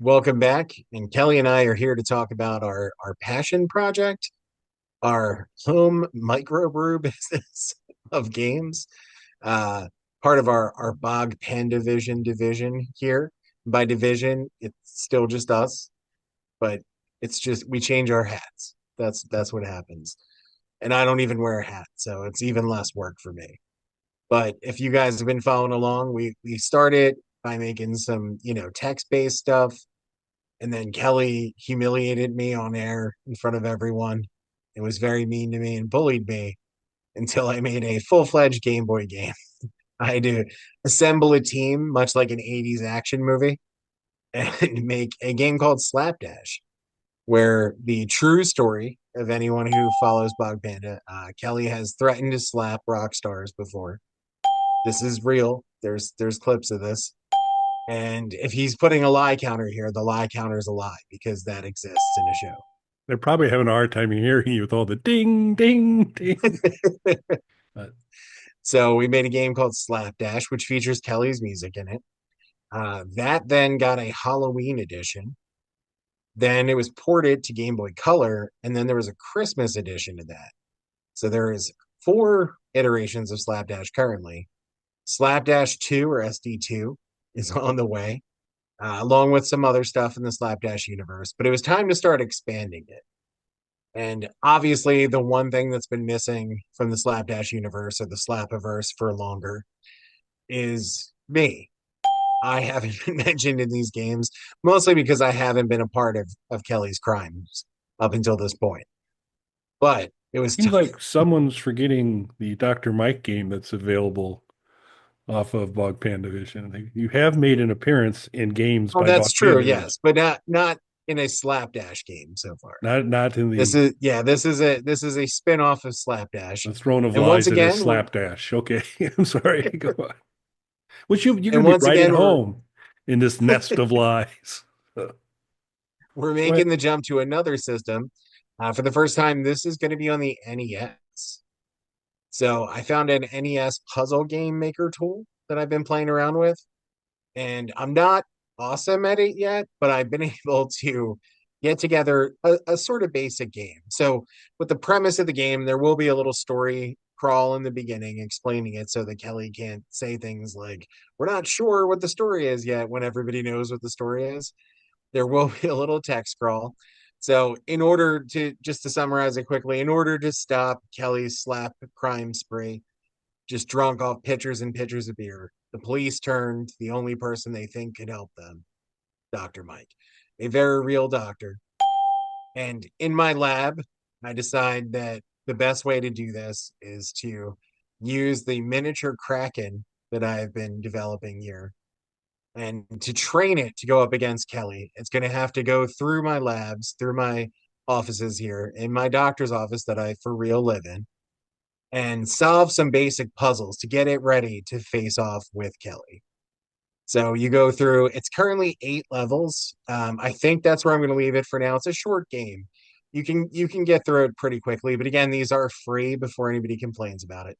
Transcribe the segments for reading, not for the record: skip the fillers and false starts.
Welcome back. And Kelly and I are here to talk about our passion project, our home microbrew business of games, uh, part of our Bog Pandavision division here. By division, it's still just us, but it's just we change our hats. That's what happens. And I don't even wear a hat, so it's even less work for me. But if you guys have been following along, we started by making some, text-based stuff, and then Kelly humiliated me on air in front of everyone. It was very mean to me and bullied me until I made a full-fledged Game Boy game. I had to assemble a team, much like an 80s action movie, and make a game called Slapdash, where the true story of anyone who follows Bog Panda, Kelly has threatened to slap rock stars before. This is real. There's clips of this. And if he's putting a lie counter here, the lie counter is a lie because that exists in a show. They're probably having a hard time hearing you with all the ding, ding, ding. But So we made a game called Slapdash, which features Kelly's music in it. That then got a Halloween edition. Then it was ported to Game Boy Color, and then there was a Christmas edition to that. So there is four iterations of Slapdash currently. Slapdash 2 or SD2 is on the way, along with some other stuff in the Slapdash universe. But it was time to start expanding it. And obviously, the one thing that's been missing from the Slapdash universe or the Slapiverse for longer is me. I haven't been mentioned in these games, mostly because I haven't been a part of Kelly's crimes up until this point. But it was seems time. like someone's forgetting the Dr. Mike game that's available off of Bog Pandavision. You have made an appearance in games Oh, by that's Bog true, Pandavision, yes, but not in a Slapdash game so far. not in This the is yeah, this is a spin-off of Slapdash. throne of And once lies that is again, we're Slapdash. Okay, I'm sorry. Go on. Which you're going and to be once right at again we're home in this nest of lies. we're Go ahead. making the jump to another system. For the first time, this is going to be on the NES. So I found an NES puzzle game maker tool that I've been playing around with, and I'm not awesome at it yet, but I've been able to get together a sort of basic game. So with the premise of the game, there will be a little story crawl in the beginning explaining it so that Kelly can't say things like, we're not sure what the story is yet when everybody knows what the story is. There will be a little text scroll. So, in order to just to summarize it quickly, in order to stop Kelly's slap crime spree, just drunk off pitchers and pitchers of beer, the police turned to the only person they think could help them, Dr. Mike, a very real doctor. And in my lab, I decide that the best way to do this is to use the miniature Kraken that I've been developing here, and to train it to go up against Kelly, it's going to have to go through my labs, through my offices here, in my doctor's office that I for real live in, and solve some basic puzzles to get it ready to face off with Kelly. So you go through, it's currently 8 levels. I think that's where I'm going to leave it for now. It's a short game. You can get through it pretty quickly, but again, these are free before anybody complains about it.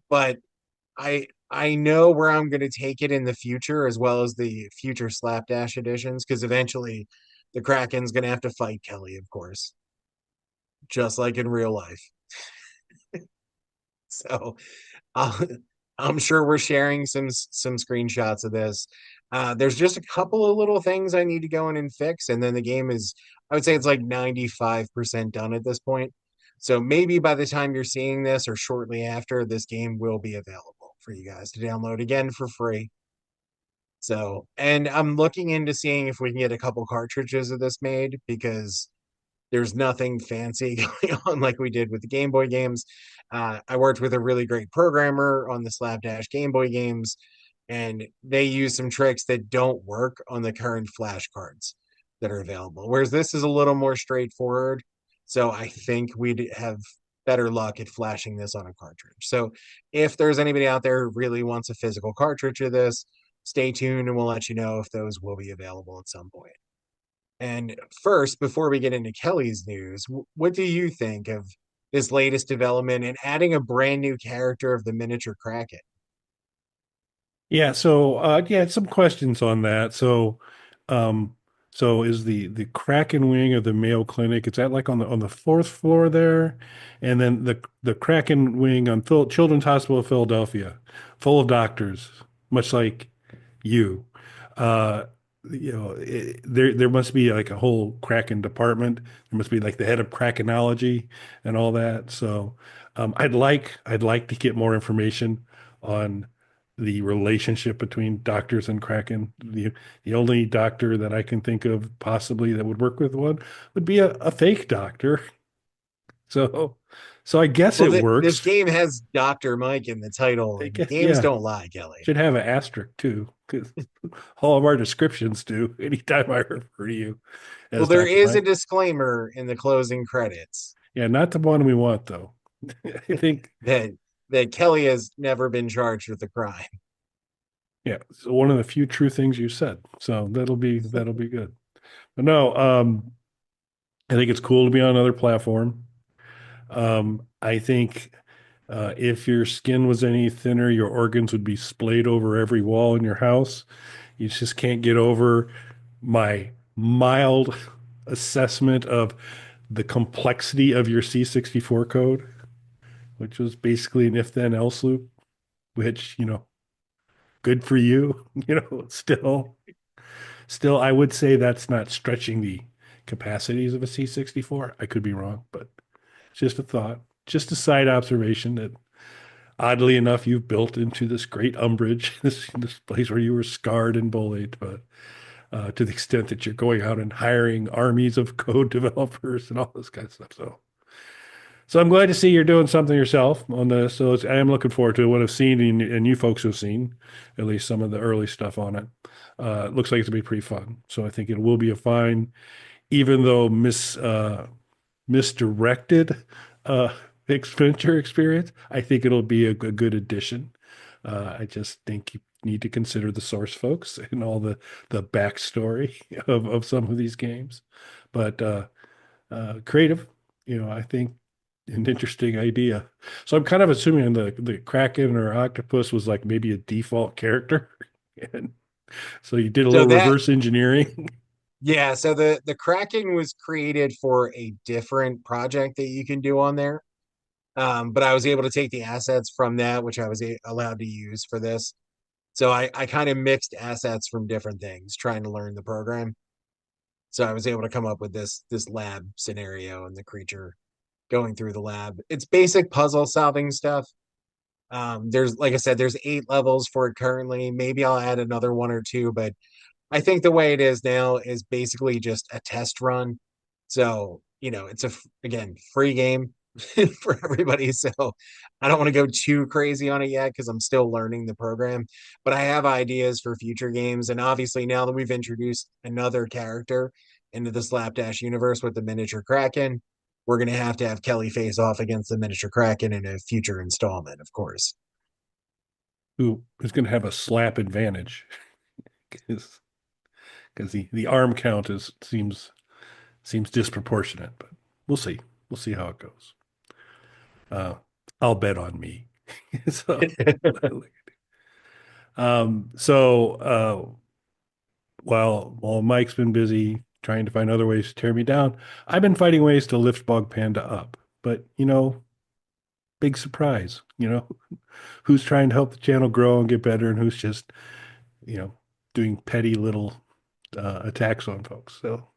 But I know where I'm going to take it in the future, as well as the future Slapdash editions, because eventually the Kraken's going to have to fight Kelly, of course, just like in real life. So uh, I'm sure we're sharing some screenshots of this. There's just a couple of little things I need to go in and fix, and then the game is, I would say it's like 95% done at this point. So maybe by the time you're seeing this or shortly after, this game will be available for you guys to download again for free. So, and I'm looking into seeing if we can get a couple cartridges of this made because there's nothing fancy going on like we did with the Game Boy games. I worked with a really great programmer on the Slapdash Game Boy games, and they use some tricks that don't work on the current flash cards that are available. Whereas this is a little more straightforward. So I think we'd have better luck at flashing this on a cartridge. So if there's anybody out there who really wants a physical cartridge of this, stay tuned and we'll let you know if those will be available at some point. And first, before we get into Kelly's news, what do you think of this latest development and adding a brand new character of the miniature Kraken? Yeah, so some questions on that. So Um, so is the Kraken wing of the Mayo Clinic? Is that like on the fourth floor there? And then the Kraken wing on Children's Hospital of Philadelphia, full of doctors, much like you. Uh, there must be like a whole Kraken department. There must be like the head of Krakenology and all that. So I'd like to get more information on the relationship between doctors and Kraken. The only doctor that I can think of possibly that would work with one would be a fake doctor. So so I guess Well, it this works. game has Dr. Mike in the title, I and guess games yeah. don't lie, Kelly. Should have an asterisk too, because all of our descriptions do anytime I refer to you Well, as there Dr. is a Mike. disclaimer in the closing credits Yeah, not the one we want though. I think that Kelly has never been charged with a crime. yeah, it's one of the few true things you said. So that'll be good. But no, I think it's cool to be on another platform. I think if your skin was any thinner, your organs would be splayed over every wall in your house. You just can't get over my mild assessment of the complexity of your C64 code, which was basically an if then else loop, which, good for you. Still, I would say that's not stretching the capacities of a C64. I could be wrong, but it's just a thought, just a side observation that oddly enough you've built into this great umbrage, this place where you were scarred and bullied, but to the extent that you're going out and hiring armies of code developers and all this kind of stuff. So I'm glad to see you're doing something yourself on this. So I am looking forward to what I've seen and you folks have seen, at least some of the early stuff on it. It looks like it's gonna be pretty fun. So I think it will be a fine, even though misdirected adventure experience. I think it'll be a good addition. I just think you need to consider the source folks and all the backstory of some of these games. But creative, I think an interesting idea. So I'm kind of assuming the Kraken or octopus was like maybe a default character, and so you did a So little that reverse engineering. yeah, so the Kraken was created for a different project that you can do on there. But I was able to take the assets from that, which I was allowed to use for this. So I kind of mixed assets from different things, trying to learn the program. So I was able to come up with this lab scenario and the creature going through the lab. It's basic puzzle solving stuff. There's like I said, there's 8 levels for it currently. Maybe I'll add another one or two, but I think the way it is now is basically just a test run. So, it's again, free game for everybody. So I don't want to go too crazy on it yet because I'm still learning the program. But I have ideas for future games. And obviously, now that we've introduced another character into the Slapdash universe with the miniature Kraken, we're going to have Kelly face off against the miniature Kraken in a future installment, of course. Who is going to have a slap advantage because the arm count is seems disproportionate, but we'll see. We'll see how it goes. Uh, I'll bet on me. So, while Mike's been busy trying to find other ways to tear me down, I've been finding ways to lift Bog Panda up. But big surprise. Who's trying to help the channel grow and get better, and who's just doing petty little attacks on folks. So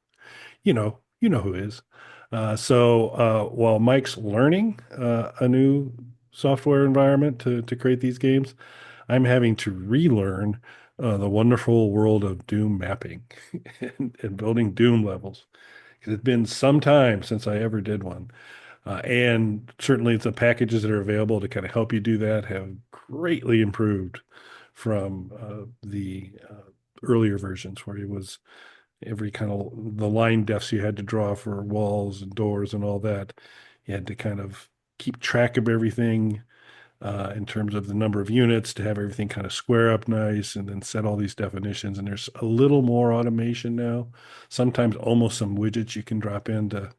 you know who is. While Mike's learning a new software environment to create these games, I'm having to relearn the wonderful world of Doom mapping and building Doom levels. Because it's been some time since I ever did one. And certainly the packages that are available to kind of help you do that have greatly improved from the earlier versions where it was every kind of the line defs you had to draw for walls and doors and all that. You had to kind of keep track of everything in terms of the number of units to have everything kind of square up nice and then set all these definitions. And there's a little more automation now. Sometimes almost some widgets you can drop in to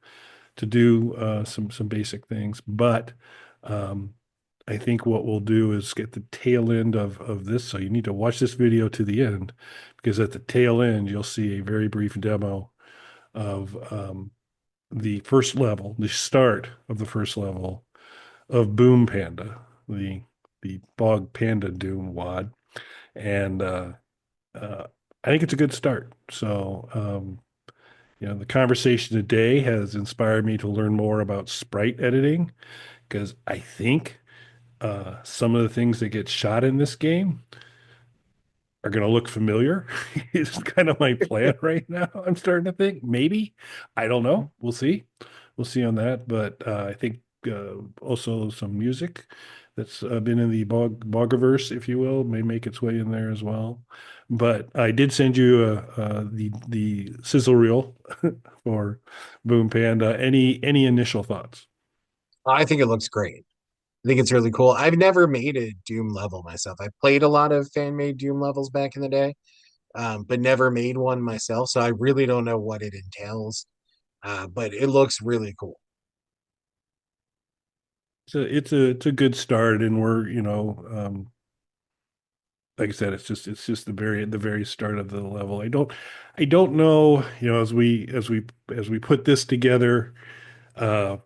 do some basic things. But um, I think what we'll do is get the tail end of this. So you need to watch this video to the end because at the tail end, you'll see a very brief demo of the first level, the start of the first level of Boom Panda, the the Bog Panda Doom wad. And uh, I think it's a good start. So, the conversation today has inspired me to learn more about sprite editing because I think some of the things that get shot in this game are going to look familiar. It's kind of my plan right now. I'm starting to think maybe. I don't know. We'll see. We'll see on that. But I think also some music that's been in the Bogiverse, if you will, may make its way in there as well. But I did send you the sizzle reel for Boom Panda. Any initial thoughts? I think it looks great. I think it's really cool. I've never made a Doom level myself. I played a lot of fan made Doom levels back in the day, but never made one myself. So I really don't know what it entails, but it looks really cool. It's a good start, and we're like I said, it's just the very start of the level. I don't know, as we put this together, uh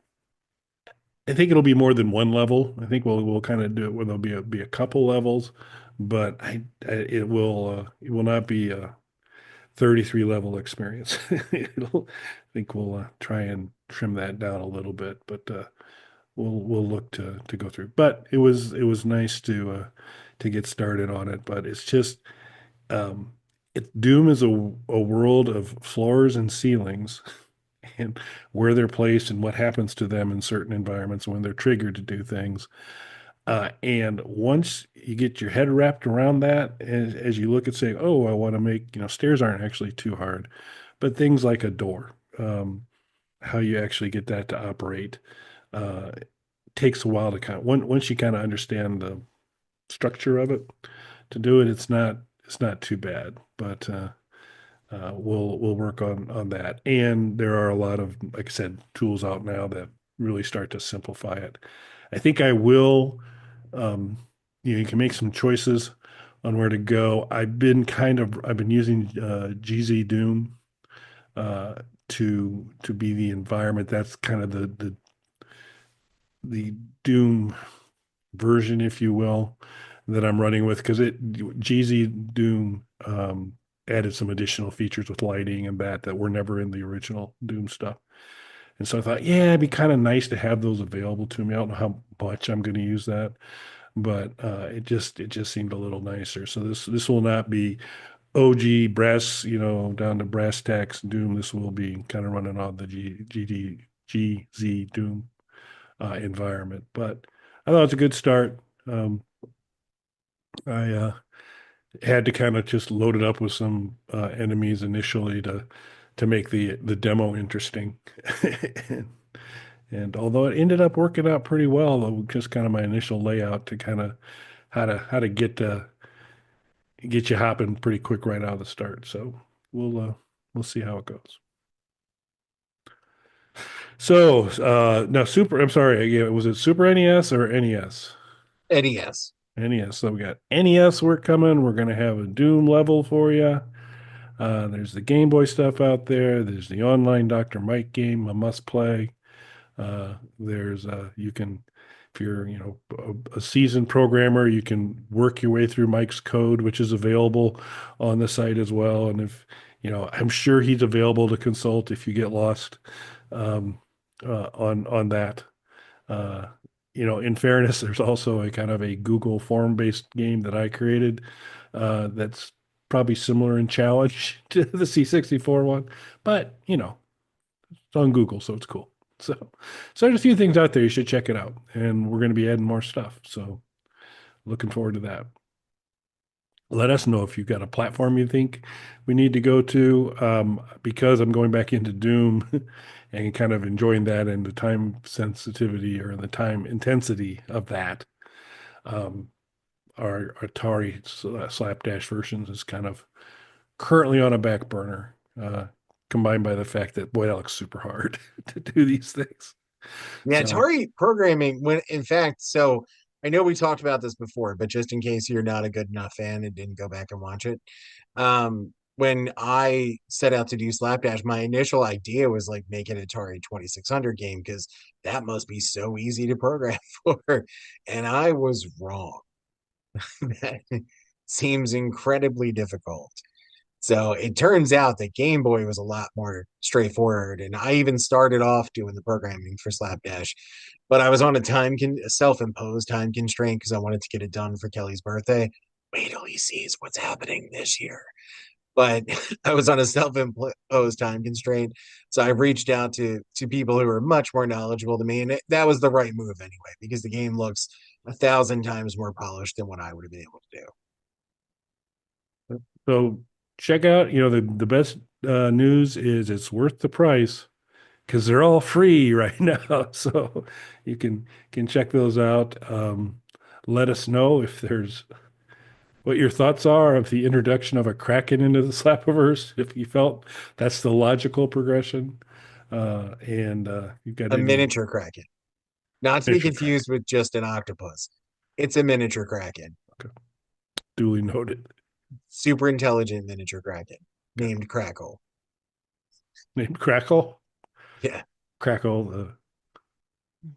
I think it'll be more than one level. I think we'll kind of do it where there'll be a couple levels, but it will not be a 33 level experience. I think we'll try and trim that down a little bit, but we'll look to go through. But it was nice to get started on it. But it's just um, Doom is a world of floors and ceilings and where they're placed and what happens to them in certain environments when they're triggered to do things. And once you get your head wrapped around that, as you look at saying, "Oh, I want to make," stairs aren't actually too hard, but things like a door, how you actually get that to operate, uh, takes a while to once you kind of understand the structure of it to do it. It's not too bad, but we'll work on that. And there are a lot of, like I said, tools out now that really start to simplify it. I think I will. Um, you can make some choices on where to go. I've been using GZ Doom uh, to be the environment. That's kind of the Doom version, if you will, that I'm running with because GZ Doom added some additional features with lighting and that were never in the original Doom stuff. And so I thought, yeah, it'd be kind of nice to have those available to me. I don't know how much I'm going to use that, but it just seemed a little nicer. So this will not be OG brass, down to brass tacks Doom. This will be kind of running on the GZ Doom environment. But I thought it's a good start. I had to kind of just load it up with some enemies initially to make the demo interesting. and, and although it ended up working out pretty well, just kind of my initial layout to kind of how to get you hopping pretty quick right out of the start. So we'll see how it goes. So now Super, I'm sorry, yeah, was it Super NES or NES? NES. NES. So we got NES work coming. We're gonna have a Doom level for you. There's the Game Boy stuff out there. There's the online Dr. Mike game, a must play. There's you can, if you're a seasoned programmer, you can work your way through Mike's code, which is available on the site as well. And if I'm sure he's available to consult if you get lost um, on that. Uh, in fairness, there's also a kind of a Google form-based game that I created that's probably similar in challenge to the C64 one, but it's on Google, so it's cool. So there's a few things out there. You should check it out, and we're going to be adding more stuff. So looking forward to that. Let us know if you've got a platform you think we need to go to, because I'm going back into Doom and kind of enjoying that and the time sensitivity or the time intensity of that. Um, our Atari Slapdash versions is kind of currently on a back burner, combined by the fact that, boy, that looks super hard to do these things. Yeah, So, Atari programming when in fact, so I know we talked about this before, but just in case you're not a good enough fan and didn't go back and watch it, when I set out to do Slapdash, my initial idea was like make an Atari 2600 game because that must be so easy to program for, and I was wrong. That seems incredibly difficult. So it turns out that Game Boy was a lot more straightforward. And I even started off doing the programming for Slapdash, but I was on a self-imposed time constraint because I wanted to get it done for Kelly's birthday. Wait till he sees what's happening this year. But I was on a self-imposed time constraint, so I reached out to people who are much more knowledgeable than me, and that was the right move anyway because the game looks 1,000 times more polished than what I would have been able to do. So check out, the best news is it's worth the price because they're all free right now. So you can check those out. Let us know if there's what your thoughts are of the introduction of a Kraken into the Slapiverse, if you felt that's the logical progression. And you've got A any miniature Kraken, not to be miniature Kraken. confused with just an octopus. It's a miniature Kraken, Okay. Duly noted. super intelligent miniature Kraken Okay. named Krackle. Named Krackle. Yeah, Krackle, the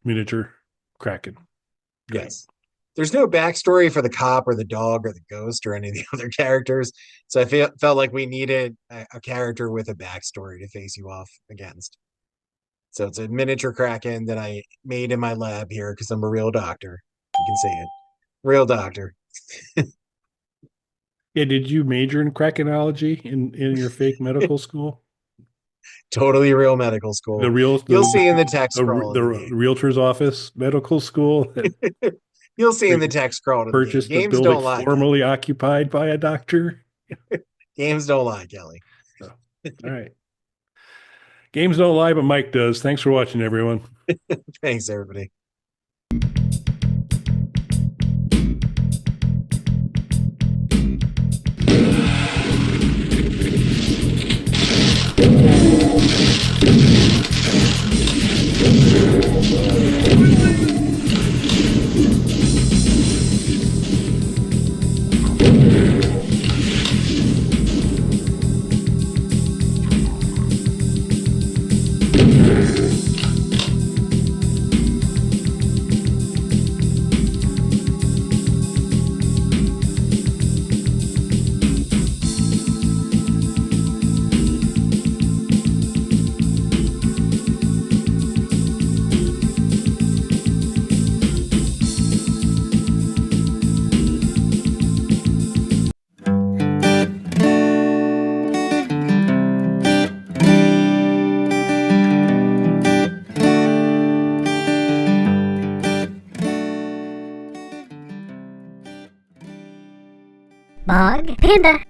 miniature Kraken. Great. yes. There's no backstory for the cop or the dog or the ghost or any of the other characters, so I felt like we needed a character with a backstory to face you off against. So it's a miniature Kraken that I made in my lab here because I'm a real doctor. You can see it. Real doctor. Yeah, did you major in Krakenology in your fake medical school? Totally real medical The school. real You'll the see in the text scroll the of the game. realtor's office medical school that You'll see in the text scroll of the game. purchased a Games building don't lie, Kelly. formerly occupied by a doctor. Games don't lie, Kelly. Oh, all right. Games don't lie, but Mike does. Thanks for watching, everyone. Thanks, everybody. Bog Panda.